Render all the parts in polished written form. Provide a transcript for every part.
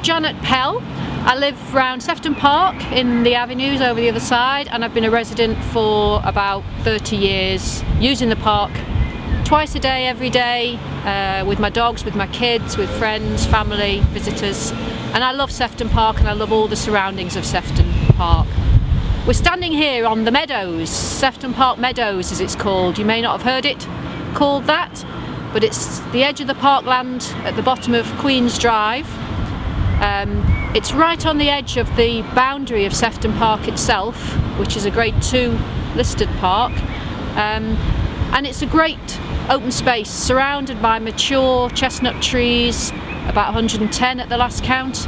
Janet Pell. I live around Sefton Park in the avenues over the other side, and I've been a resident for about 30 years, using the park twice a day, every day, with my dogs, with my kids, with friends, family, visitors. And I love Sefton Park, and I love all the surroundings of Sefton Park. We're standing here on the Meadows, Sefton Park Meadows as it's called. You may not have heard it called that, but it's the edge of the parkland at the bottom of Queen's Drive. It's right on the edge of the boundary of Sefton Park itself, which is a Grade 2 listed park, and it's a great open space surrounded by mature chestnut trees, about 110 at the last count.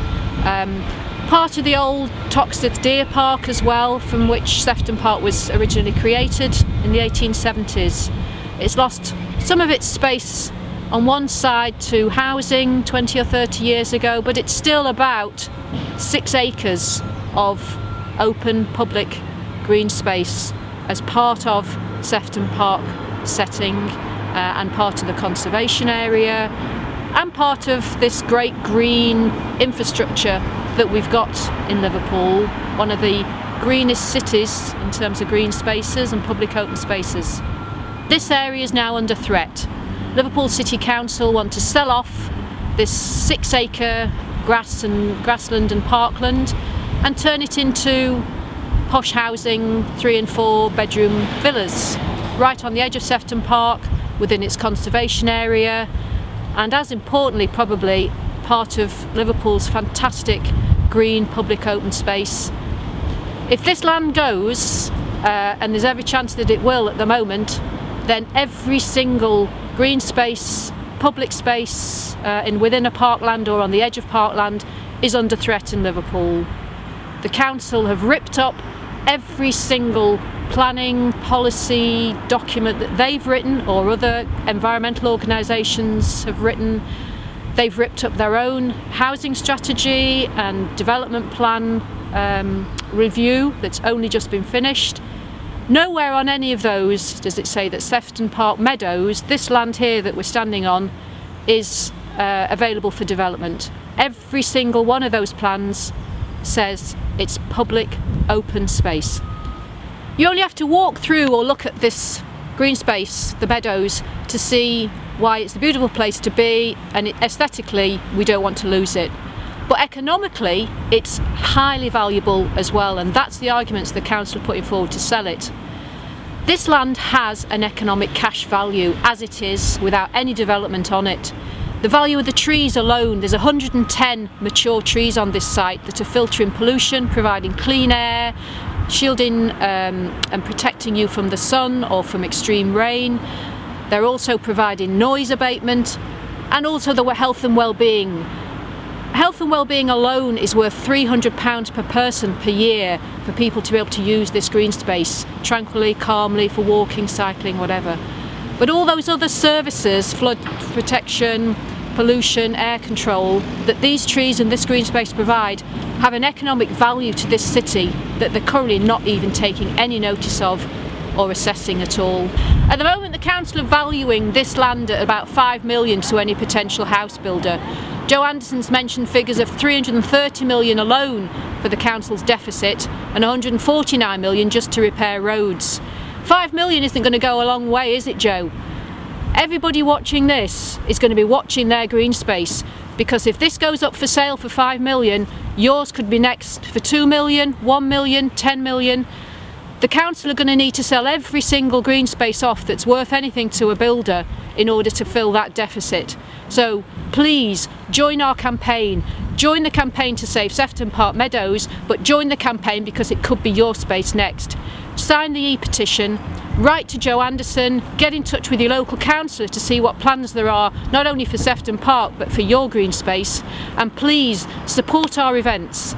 Part of the old Toxteth Deer Park as well, from which Sefton Park was originally created in the 1870s. It's lost some of its space on one side to housing 20 or 30 years ago, but it's still about 6 acres of open public green space as part of Sefton Park setting, and part of the conservation area and part of this great green infrastructure that we've got in Liverpool, one of the greenest cities in terms of green spaces and public open spaces. This area is now under threat. Liverpool City Council want to sell off this 6-acre grassland and parkland and turn it into posh housing, 3 and 4 bedroom villas, right on the edge of Sefton Park, within its conservation area, and as importantly probably part of Liverpool's fantastic green public open space. If this land goes, and there's every chance that it will at the moment, then every single green space, public space within a parkland or on the edge of parkland is under threat in Liverpool. The council have ripped up every single planning policy document that they've written or other environmental organisations have written. They've ripped up their own housing strategy and development plan review that's only just been finished. Nowhere on any of those does it say that Sefton Park Meadows, this land here that we're standing on, is available for development. Every single one of those plans says it's public open space. You only have to walk through or look at this green space, the Meadows, to see why it's a beautiful place to be, and aesthetically we don't want to lose it. But economically it's highly valuable as well, and that's the arguments the council are putting forward to sell it. This land has an economic cash value as it is, without any development on it. The value of the trees alone, there's 110 mature trees on this site that are filtering pollution, providing clean air, shielding and protecting you from the sun or from extreme rain. They're also providing noise abatement and also the health and well-being. Health and well-being alone is worth £300 per person per year for people to be able to use this green space tranquilly, calmly, for walking, cycling, whatever. But all those other services, flood protection, pollution, air control, that these trees and this green space provide, have an economic value to this city that they're currently not even taking any notice of or assessing at all. At the moment the council are valuing this land at about £5 million to any potential house builder. Joe Anderson's mentioned figures of £330 million alone for the council's deficit and £149 million just to repair roads. £5 million isn't going to go a long way, is it, Joe? Everybody watching this is going to be watching their green space, because if this goes up for sale for £5 million, yours could be next for £2 million, £1 million, £10 million. The council are going to need to sell every single green space off that's worth anything to a builder in order to fill that deficit. So please join our campaign. Join the campaign to save Sefton Park Meadows, but join the campaign because it could be your space next. Sign the e-petition, write to Joe Anderson, get in touch with your local councillor to see what plans there are, not only for Sefton Park but for your green space, and please support our events.